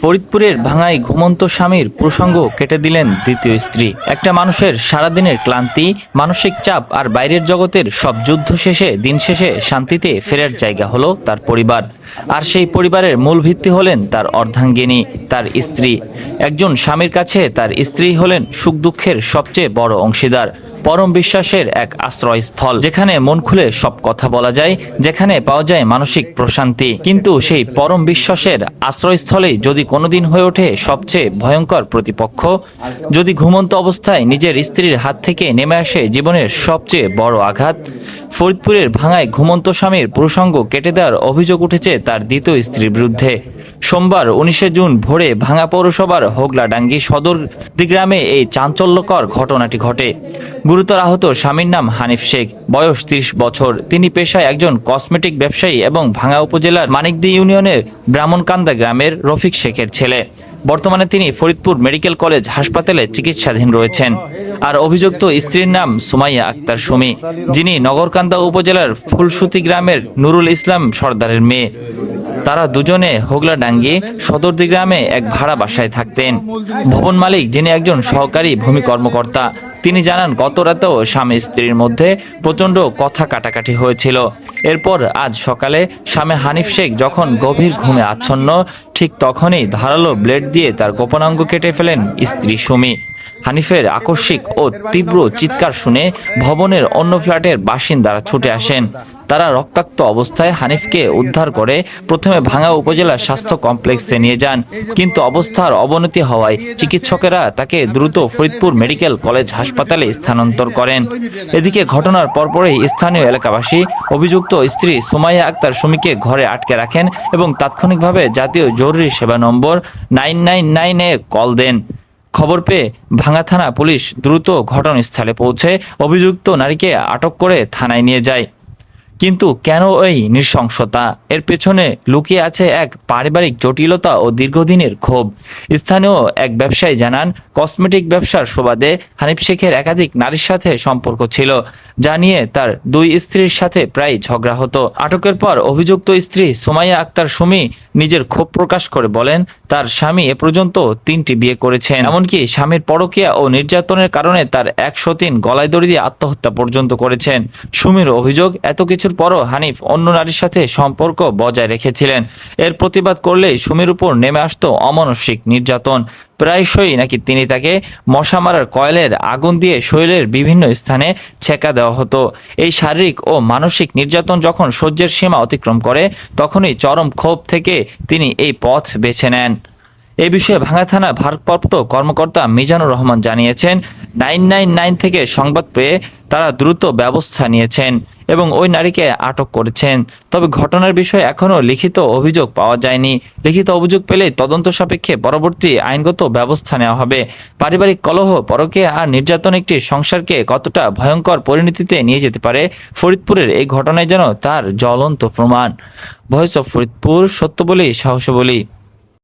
ফরিদপুরের ভাঙায় ঘুমন্ত স্বামীর প্রসঙ্গ কেটে দিলেন দ্বিতীয় স্ত্রী। একটা মানুষের সারাদিনের ক্লান্তি, মানসিক চাপ আর বাইরের জগতের সব যুদ্ধ শেষে দিন শেষে শান্তিতে ফেরার জায়গা হলো তার পরিবার। আর সেই পরিবারের মূল ভিত্তি হলেন তার অর্ধাঙ্গিনী, তার স্ত্রী। একজন স্বামীর কাছে তার স্ত্রী হলেন সুখ দুঃখের সবচেয়ে বড় অংশীদার, পরম বিশ্বাসের এক আশ্রয়স্থল, যেখানে মন খুলে সব কথা বলা যায়, যেখানে পাওয়া যায় মানসিক প্রশান্তি। কিন্তু সেই পরম বিশ্বাসের আশ্রয়স্থলেই যদি কোনোদিন হয়ে ওঠে সবচেয়ে ভয়ঙ্কর প্রতিপক্ষ, যদি ঘুমন্ত অবস্থায় নিজের স্ত্রীর হাত থেকে নেমে আসে জীবনের সবচেয়ে বড় আঘাত। ফরিদপুরের ভাঙায় ঘুমন্ত স্বামীর প্রসঙ্গ কেটে দেওয়ার অভিযোগ উঠেছে তার দ্বিতীয় স্ত্রীর বিরুদ্ধে। সোমবার 19 জুন ভোরে ভাঙা পৌরসভার হোগলাডাঙ্গি সদর গ্রামে এই চাঞ্চল্যকর ঘটনাটি ঘটে। গুরুতর আহত স্বামীর নাম হানিফ শেখ, বয়স 30 বছর। তিনি পেশায় একজন কসমেটিক ব্যবসায়ী এবং ভাঙা উপজেলার মানিকদি ইউনিয়নের ব্রাহ্মণকান্দা গ্রামের রফিক শেখের ছেলে। বর্তমানে তিনি ফরিদপুর মেডিকেল কলেজ হাসপাতালে চিকিৎসাধীন রয়েছেন। আর অভিযুক্ত স্ত্রীর নাম সুমাইয়া আক্তার সুমি, যিনি নগরকান্দা উপজেলার ফুলসুতি গ্রামের নুরুল ইসলাম সর্দারের মেয়ে। তারা দুজনে হোগলাডাঙ্গি সদরদি গ্রামে এক ভাড়া বাসায় থাকতেন। ভবন মালিক, যিনি একজন সহকারী ভূমি কর্মকর্তা, তিনি জানান গত রাতেও স্বামী স্ত্রীর মধ্যে প্রচণ্ড কথা কাটাকাটি হয়েছিল। এরপর আজ সকালে স্বামী হানিফ শেখ যখন গভীর ঘুমে আচ্ছন্ন, ঠিক তখনই ধারালো ব্লেড দিয়ে তার গোপনাঙ্গ কেটে ফেলেন স্ত্রী সুমি। হানিফের আকস্মিক ও তীব্র চিৎকার শুনে ভবনের অন্য ফ্ল্যাটের বাসিন্দারা ছুটে আসেন। তারা রক্তাক্ত অবস্থায় হানিফকে উদ্ধার করে প্রথমে ভাঙা উপজেলা স্বাস্থ্য কমপ্লেক্সে নিয়ে যান, কিন্তু অবস্থার অবনতি হওয়ায় চিকিৎসকেরা তাকে দ্রুত ফরিদপুর মেডিকেল কলেজ হাসপাতালে স্থানান্তর করেন। এদিকে ঘটনার পরপরই স্থানীয় এলাকাবাসী অভিযুক্ত স্ত্রী সুমাইয়া আক্তার সুমিকে ঘরে আটকে রাখেন এবং তাৎক্ষণিকভাবে জাতীয় জরুরি সেবা নম্বর 999-এ কল দেন। খবর পেয়ে ভাঙা থানা পুলিশ দ্রুত ঘটনাস্থলে পৌঁছে অভিযুক্ত নারীকে আটক করে থানায় নিয়ে যায়। কিন্তু কেন এই নৃশংসতা? এর পেছনে লুকিয়ে আছে এক পারিবারিক জটিলতা ও দীর্ঘদিনের ক্ষোভ। স্থানীয় এক ব্যবসায়ী জানান, কসমেটিক ব্যবসার সুবাদে হানিফ শেখের একাধিক নারীর সাথে সম্পর্ক ছিল, যা নিয়ে তার দুই স্ত্রীর সাথে প্রায় ঝগড়া হতো। আটকের পর অভিযুক্ত স্ত্রী সুমাইয়া আক্তার সুমি নিজের ক্ষোভ প্রকাশ করে বলেন, তার স্বামী এ পর্যন্ত 3টি বিয়ে করেছেন, এমনকি স্বামীর পরকীয়া ও নির্যাতনের কারণে তার এক সতীন গলায় দড়ি দিয়ে আত্মহত্যা পর্যন্ত করেছেন। সুমির অভিযোগ, এত কিছুর পরও হানিফ অন্য নারীর সাথে সম্পর্ক বজায় রেখেছিলেন। এর প্রতিবাদ করলেই সুমির উপর নেমে আসতো অমানসিক নির্যাতন। প্রায়শই নাকি তিনি তাকে মশা মারার কয়েলের আগুন দিয়ে শরীরের বিভিন্ন স্থানে ছেঁকা দেওয়া হতো। এই শারীরিক ও মানসিক নির্যাতন যখন সহ্যের সীমা অতিক্রম করে, তখনই চরম ক্ষোভ থেকে তিনি এই পথ বেছে নেন। এ বিষয়ে ভাঙা থানা ভারপ্রাপ্ত কর্মকর্তা মিজানুর রহমান জানিয়েছেন, 999 থেকে সংবাদ পেয়ে তারা দ্রুত ব্যবস্থা নিয়েছেন এবং ওই নারীকে আটক করেছেন। তবে ঘটনার বিষয়ে এখনও লিখিত অভিযোগ পাওয়া যায়নি। লিখিত অভিযোগ পেলে তদন্ত সাপেক্ষে পরবর্তী আইনগত ব্যবস্থা নেওয়া হবে। পারিবারিক কলহ, পরকীয়া আর নির্যাতন একটি সংসারকে কতটা ভয়ঙ্কর পরিণতিতে নিয়ে যেতে পারে, ফরিদপুরের এই ঘটনায় যেন তার জ্বলন্ত প্রমাণ। ভয়েস অফ ফরিদপুর, সত্য বলি সাহস বলি।